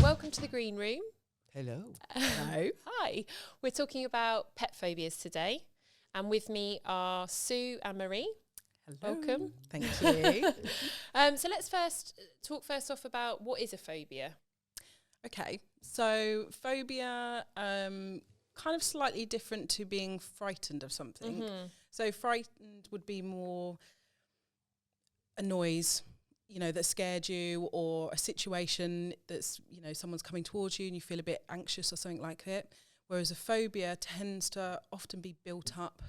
Welcome to the green room. Hello. Hello. Hi. We're talking about pet phobias today. And with me are Sue and Marie. Hello. Welcome. Thank you. So let's talk off about what is a phobia. Okay, so phobia, kind of slightly different to being frightened of something. Mm-hmm. So frightened would be more a noise, that scared you, or a situation that's, someone's coming towards you and you feel a bit anxious or something like it. Whereas a phobia tends to often be built up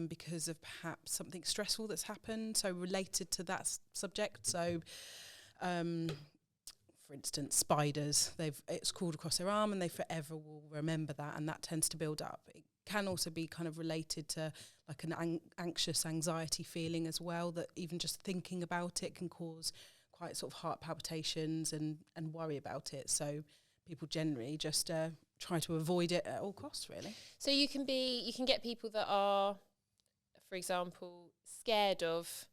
because of perhaps something stressful that's happened, so related to that subject. So, for instance, spiders, it's crawled across their arm and they forever will remember that, and that tends to build up. It can also be kind of related to like an anxious anxiety feeling as well, that even just thinking about it can cause quite sort of heart palpitations and worry about it. So people generally just try to avoid it at all costs, really. So you can get people that are, for example, scared of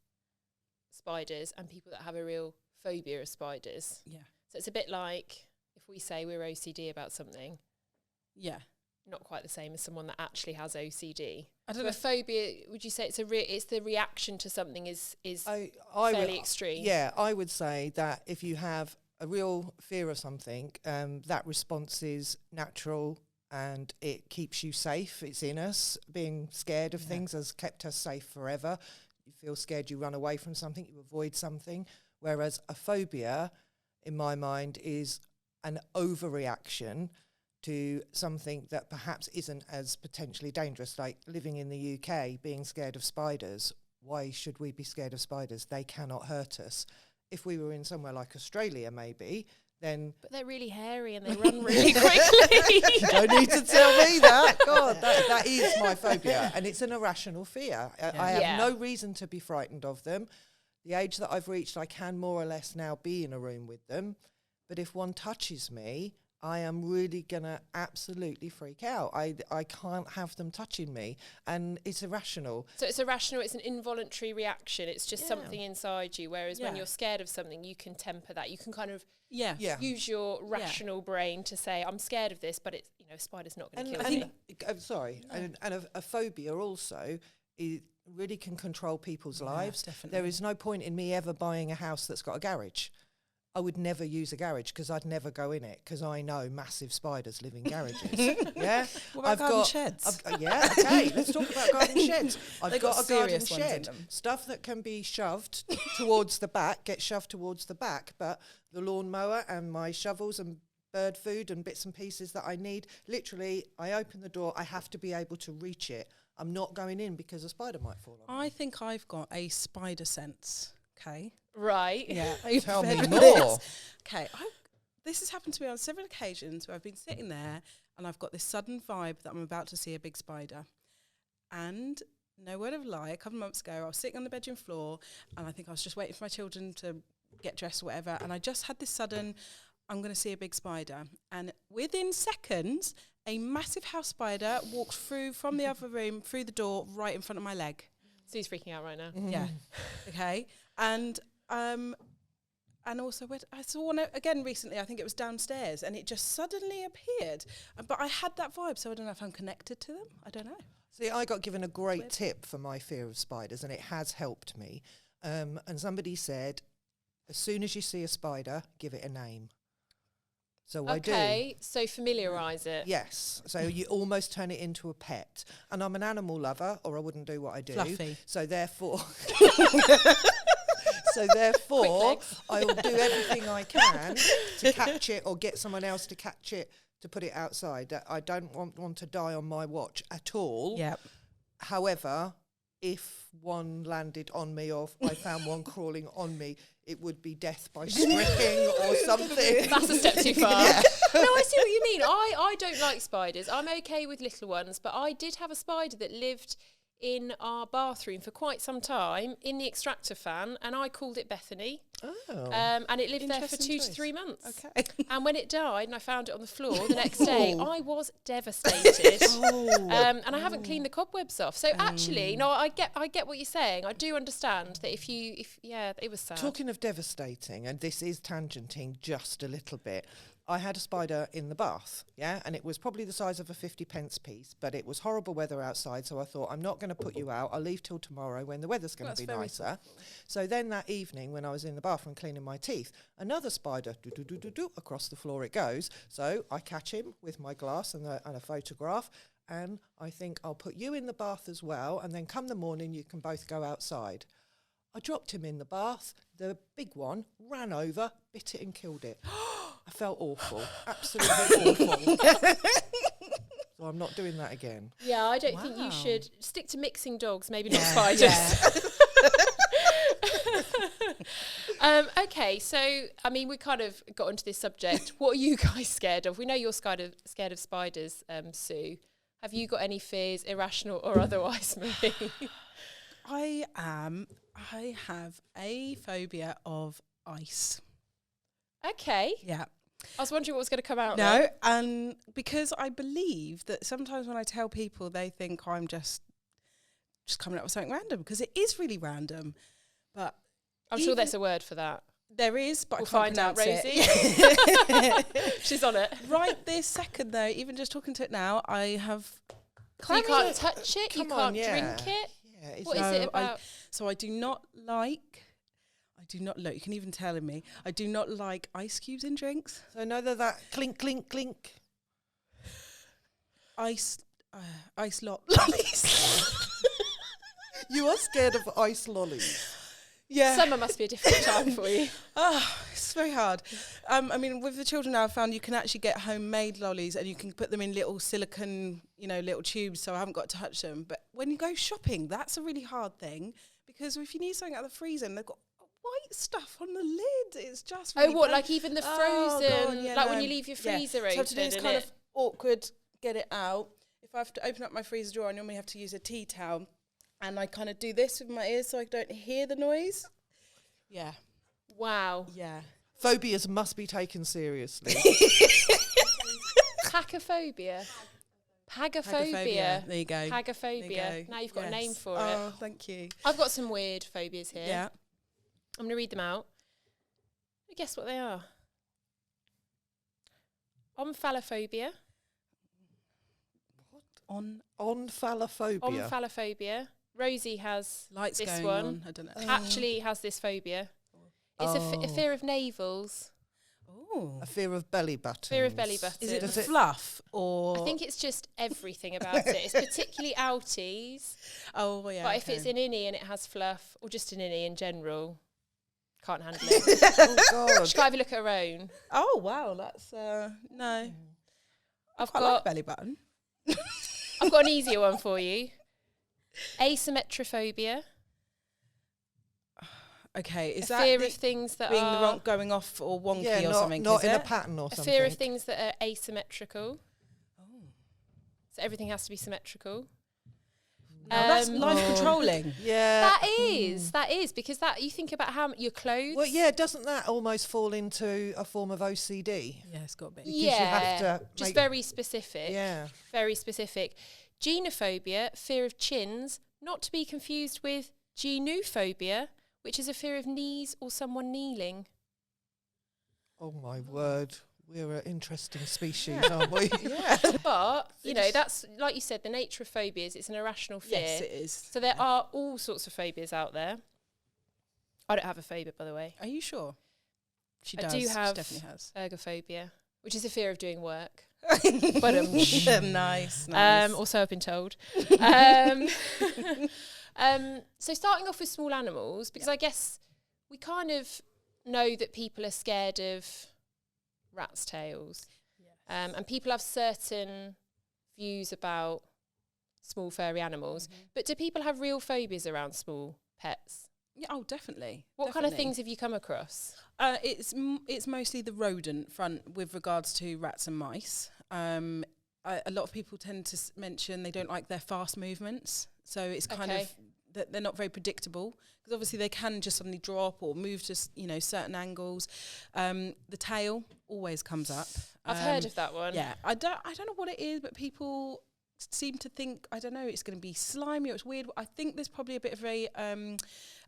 spiders, and people that have a real phobia of spiders. Yeah. So it's a bit like if we say we're OCD about something. Yeah. Not quite the same as someone that actually has OCD. I don't so know. A phobia, would you say it's the reaction to something is I fairly would, extreme? Yeah, I would say that if you have a real fear of something, that response is natural and it keeps you safe. It's in us. Being scared of things has kept us safe forever. You feel scared, you run away from something, you avoid something. Whereas a phobia, in my mind, is an overreaction to something that perhaps isn't as potentially dangerous, like living in the UK, being scared of spiders. Why should we be scared of spiders? They cannot hurt us. If we were in somewhere like Australia, maybe, then... But they're really hairy and they run really quickly. You don't need to tell me that. God, that is my phobia. And it's an irrational fear. I have no reason to be frightened of them. The age that I've reached, I can more or less now be in a room with them. But if one touches me, I am really going to absolutely freak out. I can't have them touching me. And it's irrational. So it's irrational. It's an involuntary reaction. It's just something inside you. Whereas when you're scared of something, you can temper that. You can kind of use your rational brain to say, I'm scared of this, but it's, a spider's not going to kill me. And a phobia also really can control people's lives. Definitely. There is no point in me ever buying a house that's got a garage. I would never use a garage because I'd never go in it because I know massive spiders live in garages. Yeah, what about garden sheds? Okay. Let's talk about garden sheds. I've got a garden shed. Them. Stuff that can be shoved towards the back gets shoved towards the back, but the lawnmower and my shovels and bird food and bits and pieces that I need, literally, I open the door. I have to be able to reach it. I'm not going in because a spider might fall on me. I think I've got a spider sense. Okay. Right. Yeah. Tell me more. Okay. This has happened to me on several occasions where I've been sitting there and I've got this sudden vibe that I'm about to see a big spider. And no word of lie, a couple of months ago, I was sitting on the bedroom floor and I think I was just waiting for my children to get dressed or whatever. And I just had this sudden, I'm going to see a big spider. And within seconds, a massive house spider walked through from the other room, through the door, right in front of my leg. So he's freaking out right now. Yeah. Okay. And also I saw one again recently, I think it was downstairs, and it just suddenly appeared. But I had that vibe, so I don't know if I'm connected to them. I don't know. See, I got given a great tip for my fear of spiders, and it has helped me. And somebody said, as soon as you see a spider, give it a name. So I do. Okay, so familiarise it. Yes. So you almost turn it into a pet. And I'm an animal lover, or I wouldn't do what I do. Fluffy. So therefore... I will do everything I can to catch it or get someone else to catch it to put it outside. I don't want to die on my watch at all. Yep. However, if one landed on me or if I found one crawling on me, it would be death by spricking or something. That's a step too far. Yeah. No, I see what you mean. I don't like spiders. I'm okay with little ones, but I did have a spider that lived in our bathroom for quite some time in the extractor fan, and I called it Bethany. Oh. And it lived there for 2 choice. to 3 months. Okay. And when it died and I found it on the floor the next day, I was devastated. And I haven't cleaned the cobwebs off. So actually, no, I get what you're saying. I do understand that if it was sad. Talking of devastating, and this is tangenting just a little bit, I had a spider in the bath, and it was probably the size of a 50p piece, but it was horrible weather outside, so I thought, I'm not going to put you out. I'll leave till tomorrow when the weather's going to be nicer. Thoughtful. So then that evening, when I was in the bathroom cleaning my teeth, another spider, across the floor it goes. So I catch him with my glass and a photograph, and I think I'll put you in the bath as well, and then come the morning, you can both go outside. I dropped him in the bath. The big one ran over, bit it and killed it. I felt awful, absolutely awful. So I'm not doing that again. Yeah, I don't think you should stick to mixing dogs, maybe not spiders. Yeah. Okay, so, I mean, we kind of got onto this subject. What are you guys scared of? We know you're scared of spiders, Sue. Have you got any fears, irrational or otherwise, Marie? I have a phobia of ice. Okay. Yeah. I was wondering what was going to come out. No, and because I believe that sometimes when I tell people, they think I'm just coming up with something random, because it is really random. But I'm sure there's a word for that. There is, but we'll I can't find out, Rosie. She's on it. Right this second, though, even just talking to it now, I have. So you can't touch it. You can't drink it. Yeah, what is it about? I do not like. Look, you can even tell in me. I do not like ice cubes in drinks. So neither that clink, clink, clink. Ice lollies. You are scared of ice lollies. Yeah. Summer must be a different time for you. It's very hard. I mean, with the children now, I've found you can actually get homemade lollies, and you can put them in little silicone, little tubes, so I haven't got to touch them. But when you go shopping, that's a really hard thing, because if you need something out of the freezer, and they've got white stuff on the lid, it's just really what, bad. like even the frozen, when you leave your freezer open, so I have to do this kind of awkward, get it out. If I have to open up my freezer drawer, I normally have to use a tea towel, and I kind of do this with my ears so I don't hear the noise. Yeah. Wow. Yeah. Phobias must be taken seriously. Pagophobia. There you go. Pagophobia. Now you've got a name for it. Oh, thank you. I've got some weird phobias here. Yeah. I'm going to read them out. Guess what they are? Omphalophobia. What? Omphalophobia. Omphalophobia. Rosie has Lights this going one. on. I don't know. Actually has this phobia. It's a fear of navels. Oh. A fear of belly buttons. Fear of belly buttons. Is it fluff or? I think it's just everything about it. It's particularly outies. Oh, yeah. But if it's an innie and it has fluff, or just an innie in general, can't handle it. Oh, God. Should I have a look at her own? Oh, wow. That's, no. I've I got like belly button. I've got an easier one for you. Asymmetrophobia. Okay, is a that fear of things that being are the wrong, going off or wonky or something? Not in a pattern or something. A fear of things that are asymmetrical. Oh. So everything has to be symmetrical. That's life controlling. Yeah. That is because that you think about how your clothes. Well, yeah, doesn't that almost fall into a form of OCD? Yeah, it's got to be. Yeah, you have to just very specific. Yeah. Very specific. Genophobia, fear of chins, not to be confused with genophobia, which is a fear of knees or someone kneeling. Oh, my word. We're an interesting species, aren't we? Yeah. But, that's, like you said, the nature of phobias, it's an irrational fear. Yes, it is. So there are all sorts of phobias out there. I don't have a phobia, by the way. Are you sure? She does. I do have she definitely has. ergophobia, which is a fear of doing work. But nice. Also, I've been told. So starting off with small animals, because I guess we kind of know that people are scared of rats' tails. Yes. And people have certain views about small furry animals. Mm-hmm. But do people have real phobias around small pets? Yeah, oh, definitely. What kind of things have you come across? It's mostly the rodent front with regards to rats and mice. a lot of people tend to mention they don't like their fast movements. So it's kind of that they're not very predictable, because obviously they can just suddenly drop or move to certain angles. The tail always comes up. I've heard of that one. Yeah, I don't know what it is, but people seem to think, I don't know, it's going to be slimy or it's weird. I think there's probably a bit of a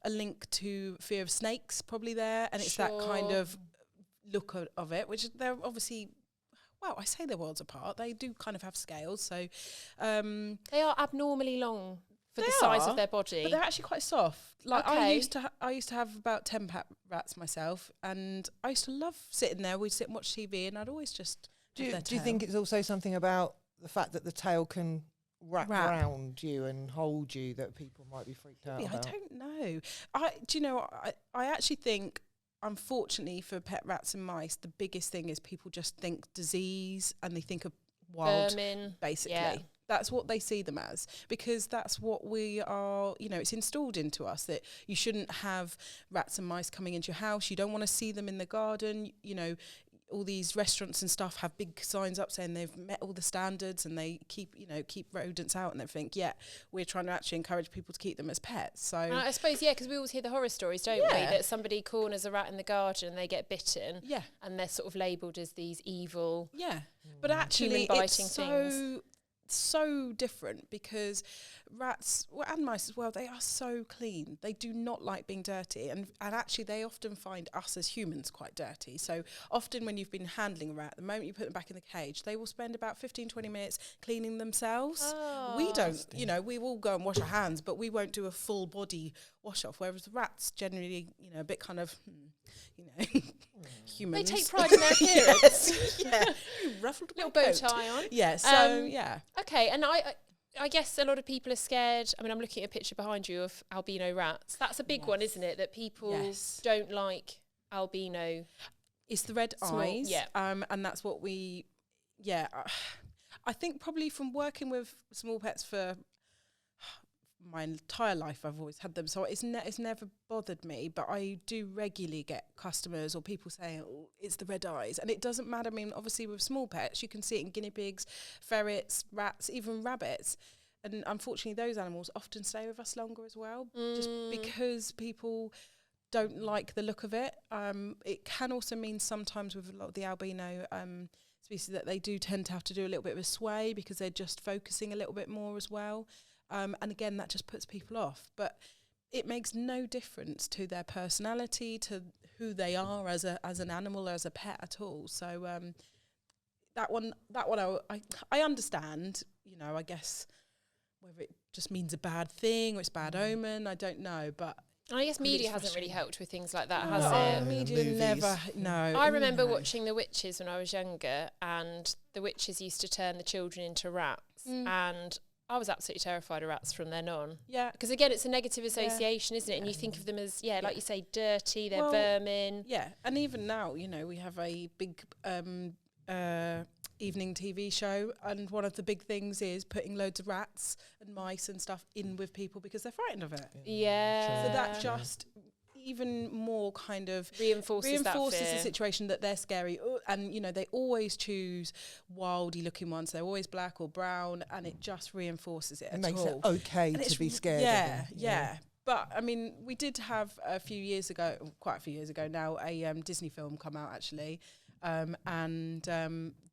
link to fear of snakes probably there, and it's that kind of look of it, which they're obviously, well, I say they're worlds apart. They do kind of have scales, so they are abnormally long for the size of their body, but they're actually quite soft. Like I used to have about 10 pet rats myself, and I used to love sitting there. We'd sit and watch TV, and I'd always just do you think it's also something about the fact that the tail can wrap around you and hold you that people might be freaked out about? I don't know. I actually think, unfortunately for pet rats and mice, the biggest thing is people just think disease and they think of wild vermin, basically. Yeah. That's what they see them as, because that's what we are, it's installed into us that you shouldn't have rats and mice coming into your house. You don't want to see them in the garden. All these restaurants and stuff have big signs up saying they've met all the standards and they keep rodents out and everything. Yet we're trying to actually encourage people to keep them as pets. So I suppose, because we always hear the horror stories, don't we? That somebody corners a rat in the garden and they get bitten. Yeah. And they're sort of labelled as these evil, but actually biting it's things. So different, because rats and mice as well, they are so clean. They do not like being dirty, and actually they often find us as humans quite dirty. So often when you've been handling a rat, the moment you put them back in the cage, they will spend about 15-20 minutes cleaning themselves. We don't, we will go and wash our hands, but we won't do a full body wash off, whereas the rats generally, a bit kind of humans. They take pride in their appearance. You ruffled little bow tie on. Yeah, so okay, and I guess a lot of people are scared. I mean, I'm looking at a picture behind you of albino rats. That's a big one, isn't it? That people don't like albino. It's the red eyes. Yeah. And that's what we, I think probably from working with small pets for my entire life, I've always had them, so it's never bothered me. But I do regularly get customers or people saying, "Oh, it's the red eyes," and it doesn't matter. I mean, obviously with small pets, you can see it in guinea pigs, ferrets, rats, even rabbits, and unfortunately, those animals often stay with us longer as well, just because people don't like the look of it. It can also mean sometimes with a lot of the albino species that they do tend to have to do a little bit of a sway because they're just focusing a little bit more as well. And again, that just puts people off. But it makes no difference to their personality, to who they are as an animal, as a pet at all. So that one I understand. I guess whether it just means a bad thing or it's bad omen, I don't know. But I guess media hasn't really helped with things like that, has it? Media never. No. I remember watching The Witches when I was younger, and the witches used to turn the children into rats, and I was absolutely terrified of rats from then on. Yeah. Because again, it's a negative association, isn't it? And you think of them as, like you say, dirty, they're vermin. Yeah. And even now, we have a big evening TV show, and one of the big things is putting loads of rats and mice and stuff in with people because they're frightened of it. Yeah. So that just even more kind of reinforces the situation that they're scary. And they always choose wildy looking ones. They're always black or brown, and it just reinforces it. It makes it okay to be scared of them. Yeah. But I mean, we did have quite a few years ago now, a Disney film come out actually, and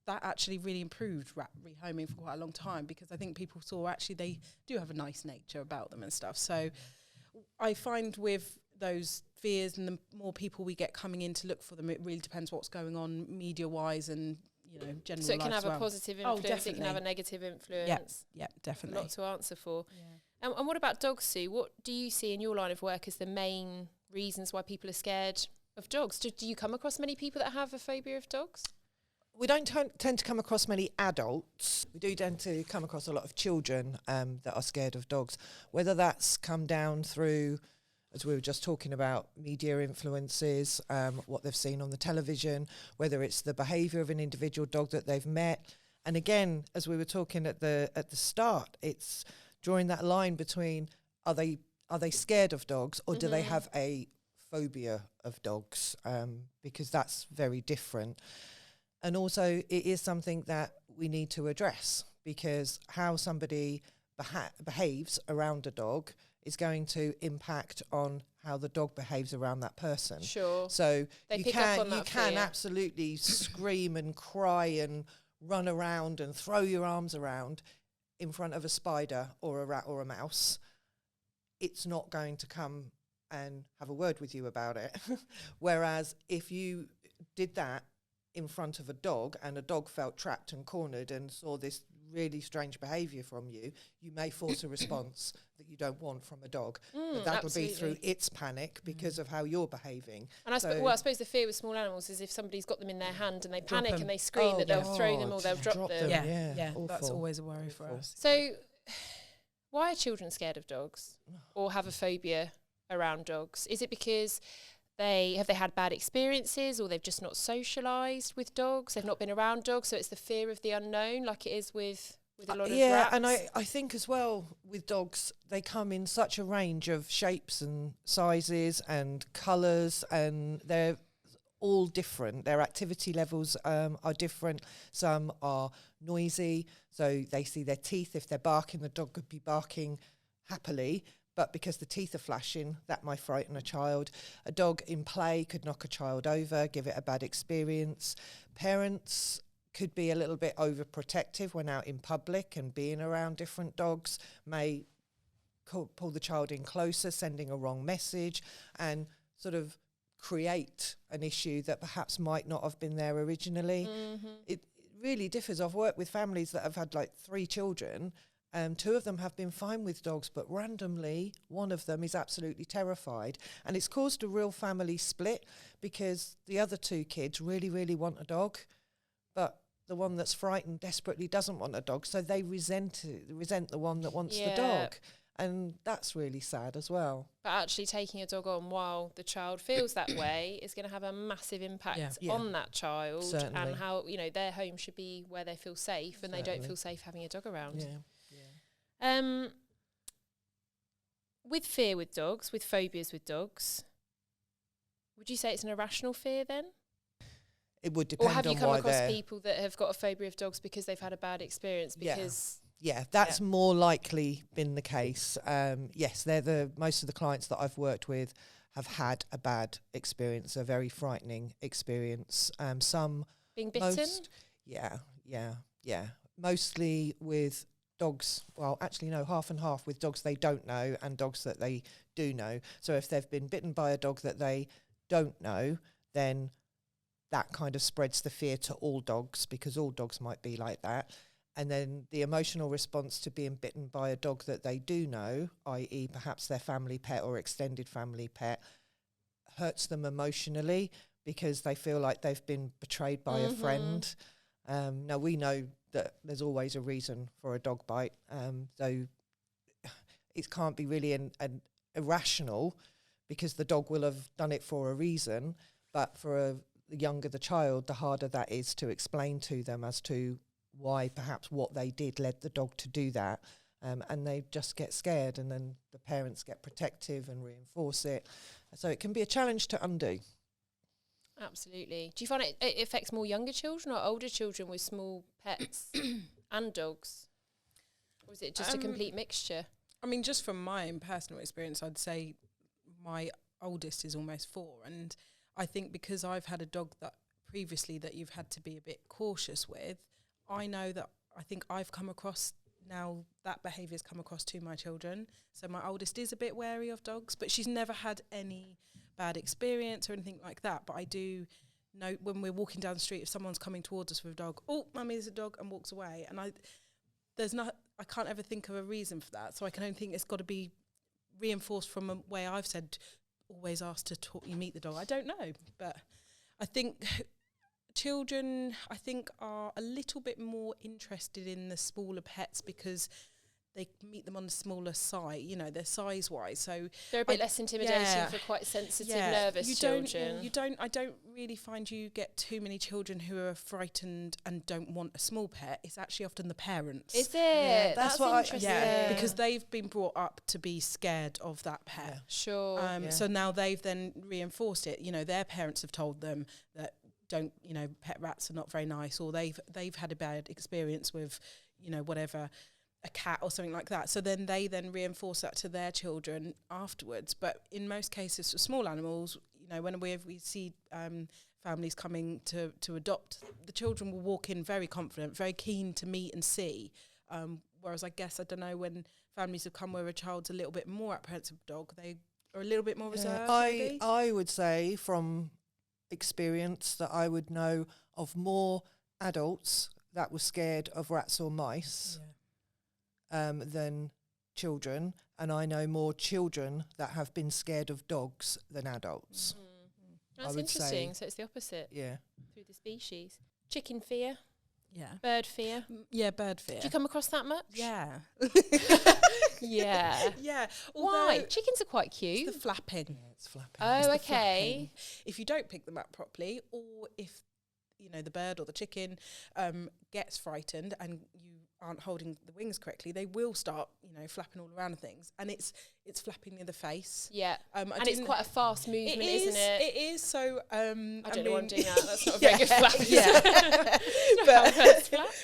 that actually really improved rat rehoming for quite a long time, because I think people saw actually they do have a nice nature about them and stuff. So I find with those fears, and the more people we get coming in to look for them, it really depends what's going on media-wise and general. So it can have a positive influence. It can have a negative influence. Yeah, definitely. A lot to answer for. Yeah. And what about dogs, Sue? What do you see in your line of work as the main reasons why people are scared of dogs? Do you come across many people that have a phobia of dogs? We don't tend to come across many adults. We do tend to come across a lot of children that are scared of dogs, whether that's come down through, as we were just talking about, media influences, what they've seen on the television, whether it's the behaviour of an individual dog that they've met. And again, as we were talking at the start, it's drawing that line between are they scared of dogs, or do they have a phobia of dogs? Because that's very different. And also it is something that we need to address, because how somebody behaves around a dog is going to impact on how the dog behaves around that person. Sure. So you can absolutely scream and cry and run around and throw your arms around in front of a spider or a rat or a mouse. It's not going to come and have a word with you about it. Whereas if you did that in front of a dog and a dog felt trapped and cornered and saw this really strange behaviour from you, you may force a response that you don't want from a dog. But that'll be through its panic because of how you're behaving. And I suppose the fear with small animals is if somebody's got them in their hand and they panic and they scream, that they'll throw them or they'll drop them. Yeah, that's always a worry for us. So why are children scared of dogs or have a phobia around dogs? Is it because they had bad experiences, or they've just not socialised with dogs, they've not been around dogs, so it's the fear of the unknown, like it is with a lot of rats? Yeah, and I think as well with dogs, they come in such a range of shapes and sizes and colours, and they're all different. Their activity levels are different. Some are noisy, so they see their teeth. If they're barking, the dog could be barking happily, but because the teeth are flashing, that might frighten a child. A dog in play could knock a child over, give it a bad experience. Parents could be a little bit overprotective when out in public, and being around different dogs may pull the child in closer, sending a wrong message, and sort of create an issue that perhaps might not have been there originally. It really differs. I've worked with families that have had like 3 children. 2 of them have been fine with dogs, but randomly one of them is absolutely terrified. And it's caused a real family split, because the other 2 kids really, really want a dog, but the one that's frightened desperately doesn't want a dog, so they resent the one that wants the dog. And that's really sad as well. But actually taking a dog on while the child feels that way is going to have a massive impact on that child. Certainly. And how, their home should be where they feel safe, and they don't feel safe having a dog around. With fear with dogs, with phobias with dogs, would you say it's an irrational fear then? It would depend on why. Or have you come across people that have got a phobia of dogs because they've had a bad experience? That's more likely been the case. Yes, most of the clients that I've worked with have had a bad experience, a very frightening experience. Some being bitten? Mostly with dogs, well, actually no, half and half, with dogs they don't know and dogs that they do know. So if they've been bitten by a dog that they don't know, then that kind of spreads the fear to all dogs, because all dogs might be like that. And then the emotional response to being bitten by a dog that they do know, i.e. perhaps their family pet or extended family pet, hurts them emotionally because they feel like they've been betrayed by a friend. Now, we know that there's always a reason for a dog bite, though it can't be really an irrational, because the dog will have done it for a reason. But for the younger the child, the harder that is to explain to them as to why perhaps what they did led the dog to do that. And they just get scared, and then the parents get protective and reinforce it. So it can be a challenge to undo. Absolutely. Do you find it affects more younger children or older children with small pets and dogs? Or is it just a complete mixture? I mean, just from my own personal experience, I'd say my oldest is almost 4. And I think because I've had a dog that previously that you've had to be a bit cautious with, I know that I think I've come across now that behaviour's come across to my children. So my oldest is a bit wary of dogs, but she's never had any bad experience or anything like that. But I do know when we're walking down the street, if someone's coming towards us with a dog, oh, mummy, there's a dog, and walks away. And I can't ever think of a reason for that. So I can only think it's got to be reinforced from a way I've said, always ask to you meet the dog. I don't know, but I think children, are a little bit more interested in the smaller pets because they meet them on the smaller side, they're size-wise. So they're a bit less intimidating for quite sensitive, nervous children. I don't really find you get too many children who are frightened and don't want a small pet. It's actually often the parents. Is it? Yeah, that's what interesting. Because they've been brought up to be scared of that pet. Yeah. Sure. So now they've then reinforced it. Their parents have told them that don't, pet rats are not very nice, or they've had a bad experience with, whatever, a cat or something like that. So then they reinforce that to their children afterwards. But in most cases for small animals, when we see families coming to adopt, the children will walk in very confident, very keen to meet and see. Whereas I don't know, when families have come where a child's a little bit more apprehensive of dog, they are a little bit more reserved. I would say from experience that I would know of more adults that were scared of rats or mice than children, and I know more children that have been scared of dogs than adults. That's interesting. So it's the opposite. Yeah. Through the species. Chicken fear. Yeah. Bird fear. Yeah, bird fear. Do you come across that much? Yeah. Yeah. Yeah. Why? Chickens are quite cute. It's the flapping. Yeah, it's flapping. Oh, okay. If you don't pick them up properly, or if the bird or the chicken gets frightened and you aren't holding the wings correctly, they will start flapping all around things, and it's flapping near the face. Yeah. And it's quite a fast movement, isn't it? It is. So I don't know why I'm doing that. That's not a very good flap. Yeah.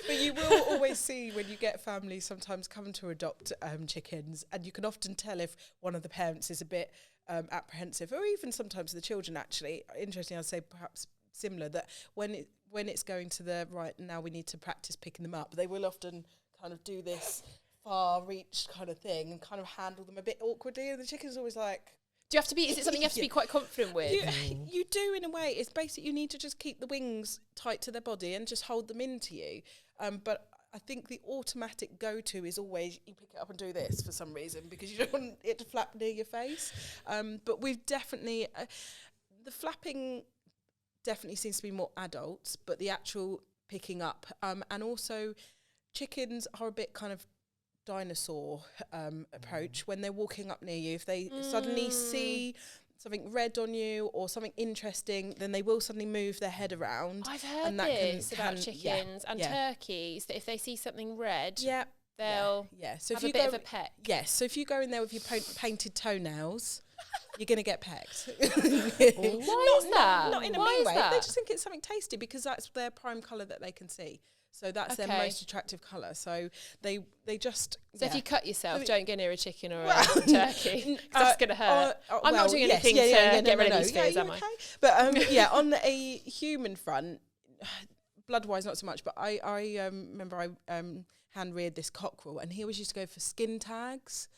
But you will always see when you get families sometimes come to adopt chickens, and you can often tell if one of the parents is a bit apprehensive, or even sometimes the children actually. Interesting, I'd say perhaps similar, that when it's going to the right, now we need to practice picking them up, they will often kind of do this far reach kind of thing and kind of handle them a bit awkwardly, and the chicken's always like, do you have to be, is it something you have to be quite confident with? You do, in a way. It's basically, you need to just keep the wings tight to their body and just hold them into you. But I think the automatic go-to is always you pick it up and do this for some reason, because you don't want it to flap near your face. But we've definitely, the flapping definitely seems to be more adults, but the actual picking up, and also chickens are a bit kind of dinosaur approach. When they're walking up near you, if they suddenly see something red on you or something interesting, then they will suddenly move their head around. I've heard this about chickens and turkeys, that if they see something red, they'll so have if you a bit of a peck. Yes, so if you go in there with your painted toenails, you're going to get pecked. Why is that? Not in a mean way. They just think it's something tasty, because that's their prime colour that they can see. So that's their most attractive colour. So they just... So if you cut yourself, don't go near a chicken or a turkey. That's going to hurt. I'm not doing anything to get rid of these fears, am I? But on a human front, blood-wise not so much, but I remember I hand-reared this cockerel, and he always used to go for skin tags.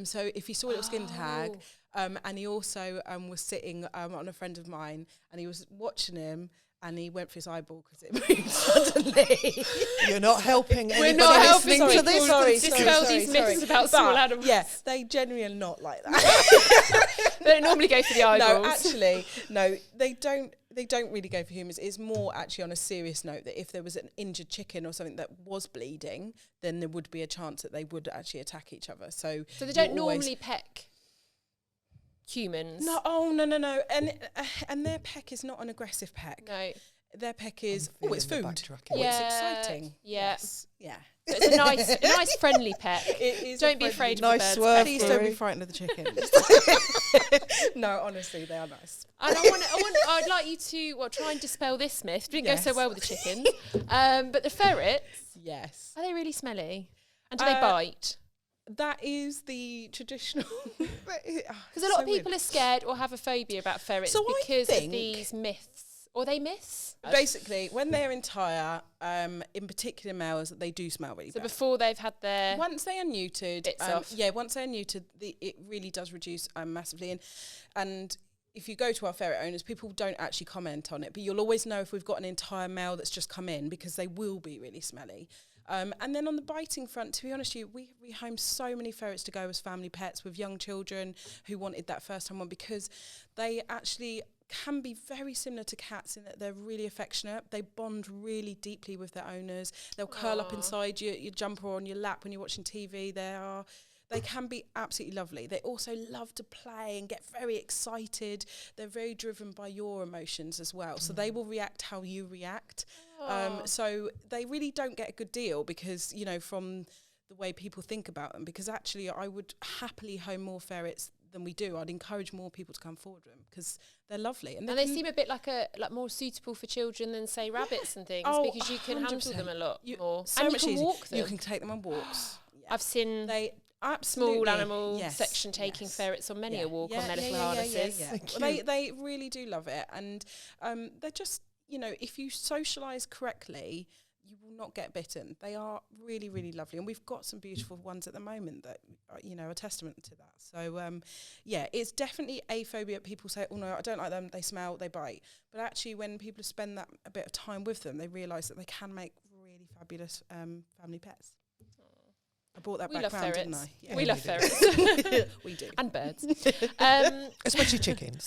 So if he saw a little skin tag, and he also was sitting on a friend of mine, and he was watching him, and he went for his eyeball because it moved suddenly. You're not helping anybody We're not helping listening to this. Dispel these myths about small animals. Yeah, they genuinely are not like that. They don't normally go for the eyeballs. No, actually, no, they don't. They don't really go for humans. It's more actually on a serious note that if there was an injured chicken or something that was bleeding, then there would be a chance that they would actually attack each other. So they don't normally peck humans. No, no. And their peck is not an aggressive peck. No. Their peck is, it's food. It's exciting. Yeah. Yes. Yeah. So it's a nice friendly peck. It is. Don't be afraid of the birds. Please don't be frightened of the chickens. No, honestly, they are nice. And I'd like you to try and dispel this myth. Didn't go so well with the chickens. But the ferrets. Yes. Are they really smelly? And do they bite? That is the traditional. Because a lot of people are scared or have a phobia about ferrets because of these myths. Or they miss? Basically, when they're entire, in particular males, they do smell really bad. So before they've had their... Once they are neutered... off. Yeah, once they're neutered, it really does reduce massively. And if you go to our ferret owners, people don't actually comment on it, but you'll always know if we've got an entire male that's just come in, because they will be really smelly. And then on the biting front, to be honest with you, we home so many ferrets to go as family pets with young children who wanted that first time one, because they actually can be very similar to cats in that they're really affectionate. They bond really deeply with their owners. They'll curl up inside your jumper or on your lap when you're watching TV. They can be absolutely lovely. They also love to play and get very excited. They're very driven by your emotions as well. So they will react how you react. So they really don't get a good deal from the way people think about them, because actually I would happily home more ferrets than we do, I'd encourage more people to come forward with them because they're lovely. And they seem a bit like more suitable for children than, say, rabbits and things, because you can 100%. Handle them a lot more. So and much you can easier. walk them. You can take them on walks. I've seen small animal section taking ferrets on many a walk on their little harnesses. Well, they really do love it. And they're just, if you socialise correctly, you will not get bitten. They are really, really lovely. And we've got some beautiful ones at the moment that, are testament to that. So, it's definitely a phobia. People say, oh, no, I don't like them. They smell, they bite. But actually, when people spend a bit of time with them, they realise that they can make really fabulous family pets. I brought that back round, didn't I? Yeah, we love ferrets. We do. And birds. Especially chickens.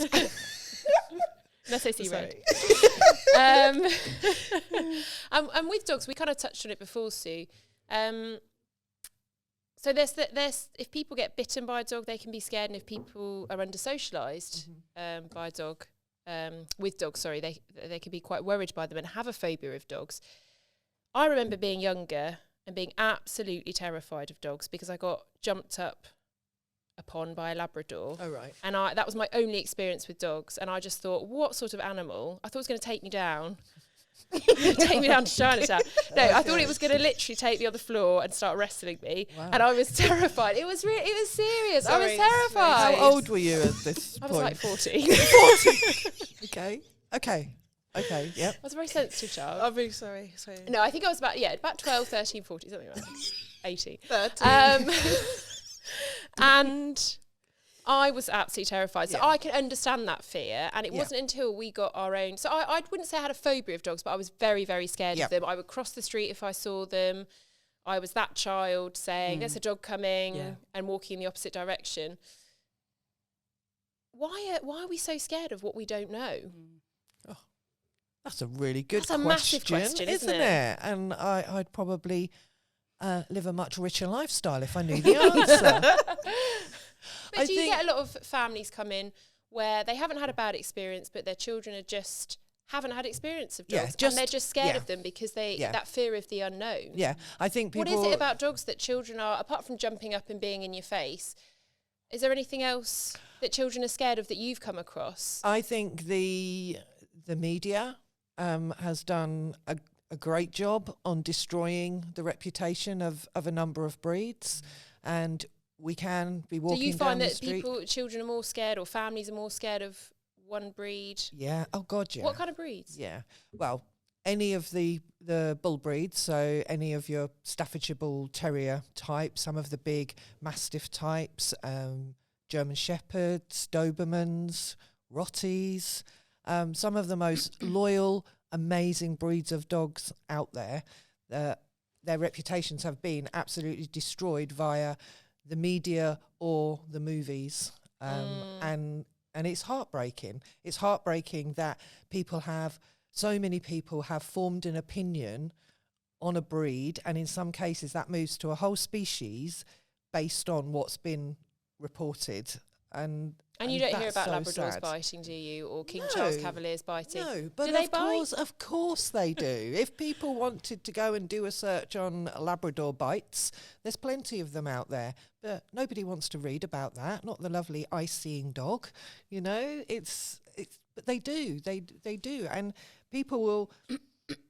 Unless I see red. And with dogs, we kind of touched on it before, Sue. So there's if people get bitten by a dog, they can be scared, and if people are under-socialised by a dog, with dogs, sorry, they can be quite worried by them and have a phobia of dogs. I remember being younger and being absolutely terrified of dogs because I got jumped up upon by a Labrador. Oh, right. And that was my only experience with dogs. And I just thought, what sort of animal? I thought it was going to take me down. Take me down to Chinatown. No, I thought it was going to literally take me on the floor and start wrestling me. Wow. And I was terrified. It was serious. Sorry, I was terrified. How old were you at this point? I was like 40. 40. Okay, yep. I was a very sensitive child. I'm really sorry. No, I think I was about 12, 13, 14, something like that. 18. 13. And I was absolutely terrified. So I can understand that fear. And it wasn't until we got our own. So I wouldn't say I had a phobia of dogs, but I was very, very scared of them. I would cross the street if I saw them. I was that child saying, there's a dog coming and walking in the opposite direction. Why are we so scared of what we don't know? Oh, that's a really good question. That's a massive question, isn't it? And I'd probably live a much richer lifestyle if I knew the answer. But do you get a lot of families come in where they haven't had a bad experience, but their children haven't had experience of dogs, and they're just scared of them because that fear of the unknown? Yeah, I think people... What is it about dogs that children are, apart from jumping up and being in your face, is there anything else that children are scared of that you've come across? I think the media has done a great job on destroying the reputation of a number of breeds, and we can be walking down the street. Do you find that children are more scared, or families are more scared of one breed? Yeah. Oh God, yeah. What kind of breeds? Yeah. Well, any of the bull breeds, so any of your Staffordshire Bull Terrier type, some of the big Mastiff types, German Shepherds, Dobermans, Rotties, some of the most loyal, amazing breeds of dogs out there. Their reputations have been absolutely destroyed via the media or the movies, and it's heartbreaking. It's heartbreaking that so many people have formed an opinion on a breed, and in some cases that moves to a whole species based on what's been reported. And you don't hear about Labradors biting, do you? Or King Charles Cavaliers biting? No, but do they bite? Of course they do. If people wanted to go and do a search on Labrador bites, there's plenty of them out there. But nobody wants to read about that. Not the lovely eye-seeing dog. But they do. They do. And people will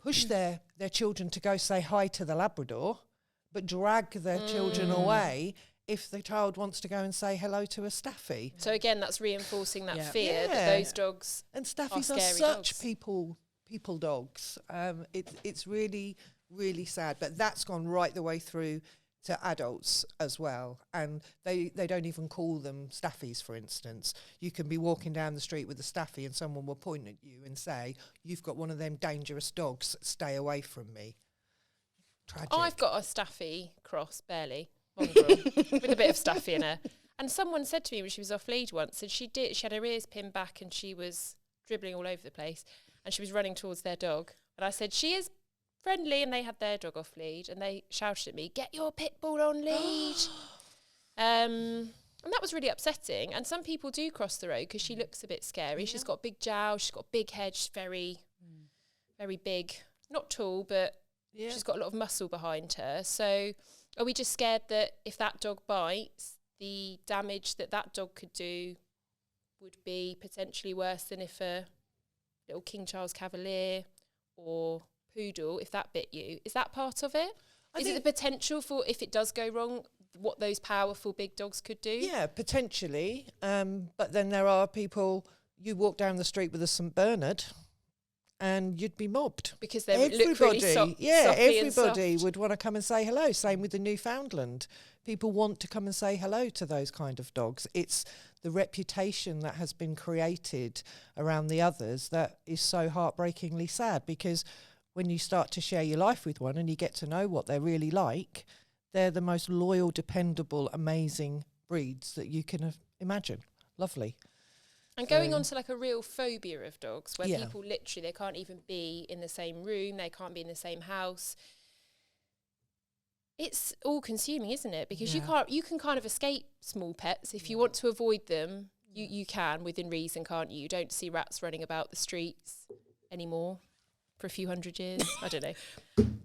push their children to go say hi to the Labrador, but drag their children away if the child wants to go and say hello to a Staffy. So again, that's reinforcing that fear that those dogs and Staffies are such dogs. people dogs. It's really, really sad. But that's gone right the way through to adults as well. And they don't even call them Staffies, for instance. You can be walking down the street with a Staffy and someone will point at you and say, you've got one of them dangerous dogs, stay away from me. Tragic. I've got a Staffy cross, barely. With a bit of Staffy in her. And someone said to me when she was off lead once, and she had her ears pinned back and she was dribbling all over the place and she was running towards their dog. And I said, she is friendly, and they had their dog off lead and they shouted at me, get your pit bull on lead. And that was really upsetting. And some people do cross the road because she looks a bit scary. She's got big jowls, she's got a big head, she's very, very big. Not tall, but she's got a lot of muscle behind her. So are we just scared that if that dog bites, the damage that dog could do would be potentially worse than if a little King Charles Cavalier or poodle, if that bit you. Is that part of it? Is it the potential for, if it does go wrong, what those powerful big dogs could do? Yeah, potentially. But then there are people, you walk down the street with a St Bernard and you'd be mobbed. Because they look really everybody would want to come and say hello. Same with the Newfoundland. People want to come and say hello to those kind of dogs. It's the reputation that has been created around the others that is so heartbreakingly sad, because when you start to share your life with one and you get to know what they're really like, they're the most loyal, dependable, amazing breeds that you can imagine. Lovely. And going on to like a real phobia of dogs, where people literally, they can't even be in the same room, they can't be in the same house. It's all consuming, isn't it? Because you can kind of escape small pets. If you want to avoid them, you can within reason, can't you? You don't see rats running about the streets anymore for a few hundred years. I don't know.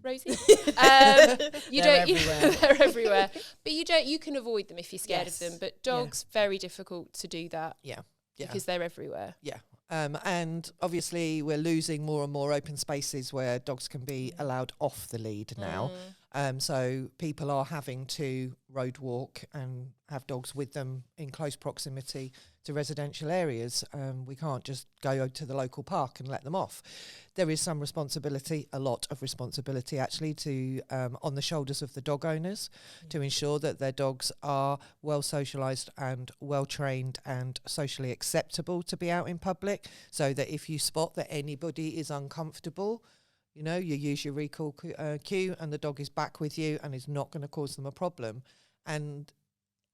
Rosie? They're everywhere. But you can avoid them if you're scared of them. But dogs, very difficult to do that. Yeah. Because they're everywhere. Yeah. And obviously we're losing more and more open spaces where dogs can be allowed off the lead now. So people are having to road walk and have dogs with them in close proximity to residential areas. We can't just go to the local park and let them off. There is some responsibility, a lot of responsibility actually, to on the shoulders of the dog owners to ensure that their dogs are well socialised and well trained and socially acceptable to be out in public, so that if you spot that anybody is uncomfortable, you use your recall cue and the dog is back with you and is not going to cause them a problem. And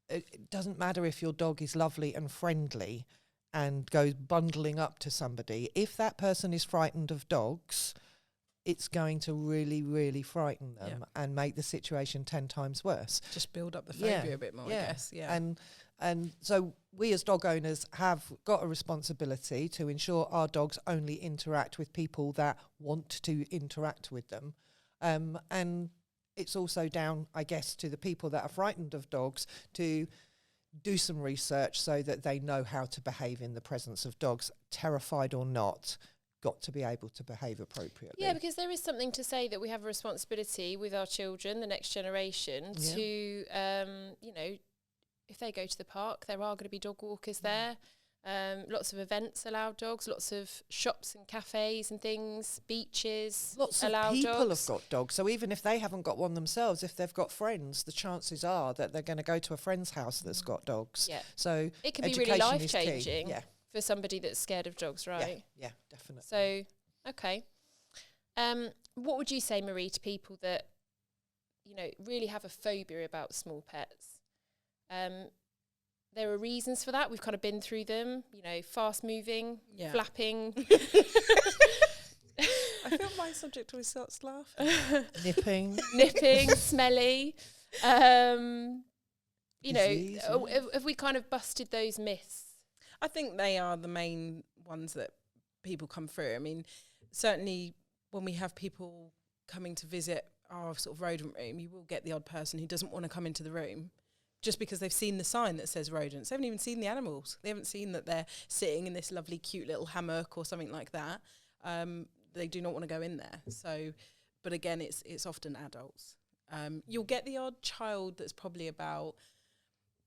it doesn't matter if your dog is lovely and friendly and goes bundling up to somebody. If that person is frightened of dogs, it's going to really, really frighten them and make the situation 10 times worse. Just build up the phobia a bit more, I guess. Yeah. And so we as dog owners have got a responsibility to ensure our dogs only interact with people that want to interact with them. And it's also down, I guess, to the people that are frightened of dogs to do some research so that they know how to behave in the presence of dogs, terrified or not. Got to be able to behave appropriately. Yeah, because there is something to say that we have a responsibility with our children, the next generation, to, if they go to the park, there are going to be dog walkers there. Lots of events allow dogs, lots of shops and cafes and things, beaches lots allow of people dogs. have got dogs, so even if they haven't got one themselves, if they've got friends, the chances are that they're going to go to a friend's house that's got dogs. Yeah. So it can be really life-changing for somebody that's scared of dogs, right? Yeah, definitely. So, okay. What would you say, Marie, to people that, really have a phobia about small pets? There are reasons for that. We've kind of been through them, fast moving, flapping. I feel my subject always starts laughing. Nipping, smelly. Have we kind of busted those myths? I think they are the main ones that people come through. I mean, certainly when we have people coming to visit our sort of rodent room, you will get the odd person who doesn't want to come into the room just because they've seen the sign that says rodents. They haven't even seen the animals. They haven't seen that they're sitting in this lovely, cute little hammock or something like that. They do not want to go in there. So, but again, it's often adults. You'll get the odd child that's probably about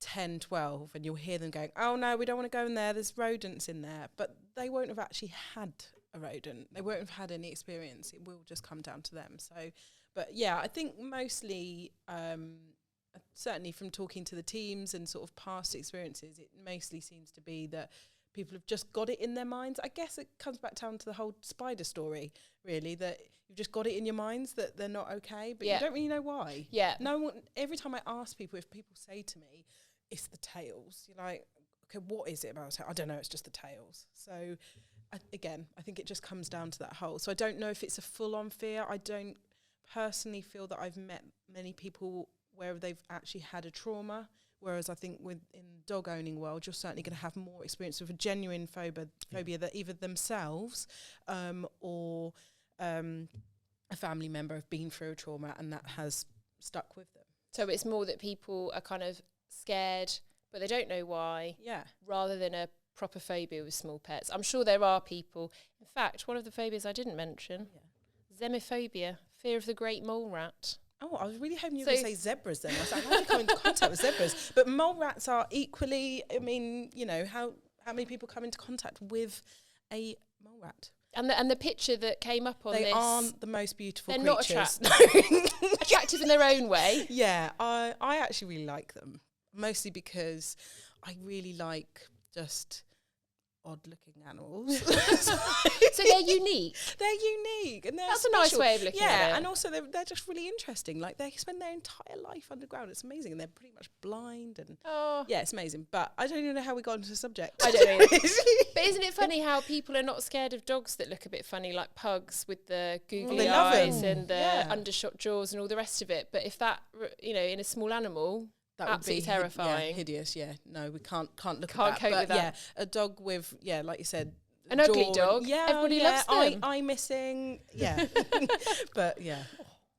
10, 12, and you'll hear them going, oh no, we don't want to go in there, there's rodents in there. But they won't have actually had a rodent. They won't have had any experience. It will just come down to them. So, but yeah, I think mostly, certainly from talking to the teams and sort of past experiences, it mostly seems to be that people have just got it in their minds. I guess it comes back down to the whole spider story, really, that you've just got it in your minds that they're not okay, but you don't really know why. Yeah. No one. Every time I ask people, if people say to me, it's the tails, you're like, okay, what is it about it? I don't know, it's just the tails. So, again, I think it just comes down to that whole. So I don't know if it's a full-on fear. I don't personally feel that I've met many people where they've actually had a trauma, whereas I think in dog owning world, you're certainly going to have more experience with a genuine phobia that either themselves or a family member have been through a trauma and that has stuck with them. So it's more that people are kind of scared, but they don't know why. Yeah. Rather than a proper phobia with small pets. I'm sure there are people. In fact, one of the phobias I didn't mention, xenophobia, fear of the great mole rat. Oh, I was really hoping you were going to say zebras then. I was like, how do you come into contact with zebras? But mole rats are equally, I mean, you know, how many people come into contact with a mole rat? And the picture that came up on they this... They aren't the most beautiful they're creatures. Not attractive in their own way. Yeah, I actually really like them. Mostly because I really like just odd-looking animals. So they're unique. They're unique, and that's special. A nice way of looking at it. Yeah, and also they're just really interesting. Like they spend their entire life underground. It's amazing, and they're pretty much blind. And yeah, it's amazing. But I don't even know how we got into the subject. I don't know. But isn't it funny how people are not scared of dogs that look a bit funny, like pugs with the googly eyes and the undershot jaws and all the rest of it? But if that, you know, in a small animal. That absolutely would be terrifying. Hideous, yeah. No, we can't look can't at that. Cope with that. Yeah, a dog with, like you said, an ugly dog. Yeah, everybody loves them. Eye missing. Yeah, but yeah,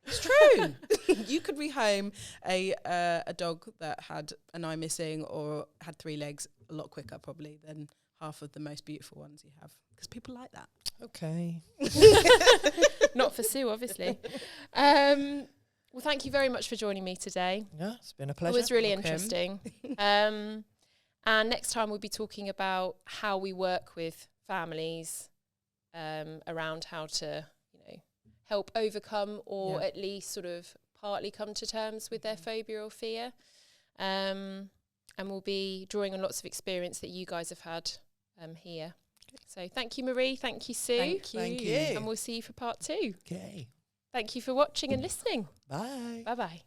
it's true. You could rehome a dog that had an eye missing or had 3 legs a lot quicker, probably, than half of the most beautiful ones you have, because people like that. Okay. Not for Sue, obviously. Well, thank you very much for joining me today. Yeah, it's been a pleasure. It was really interesting. And next time we'll be talking about how we work with families around how to, you know, help overcome or at least sort of partly come to terms with their phobia or fear. And we'll be drawing on lots of experience that you guys have had here. So thank you, Marie. Thank you, Sue. Thank you. And we'll see you for part 2. Okay. Thank you for watching and listening. Bye. Bye-bye.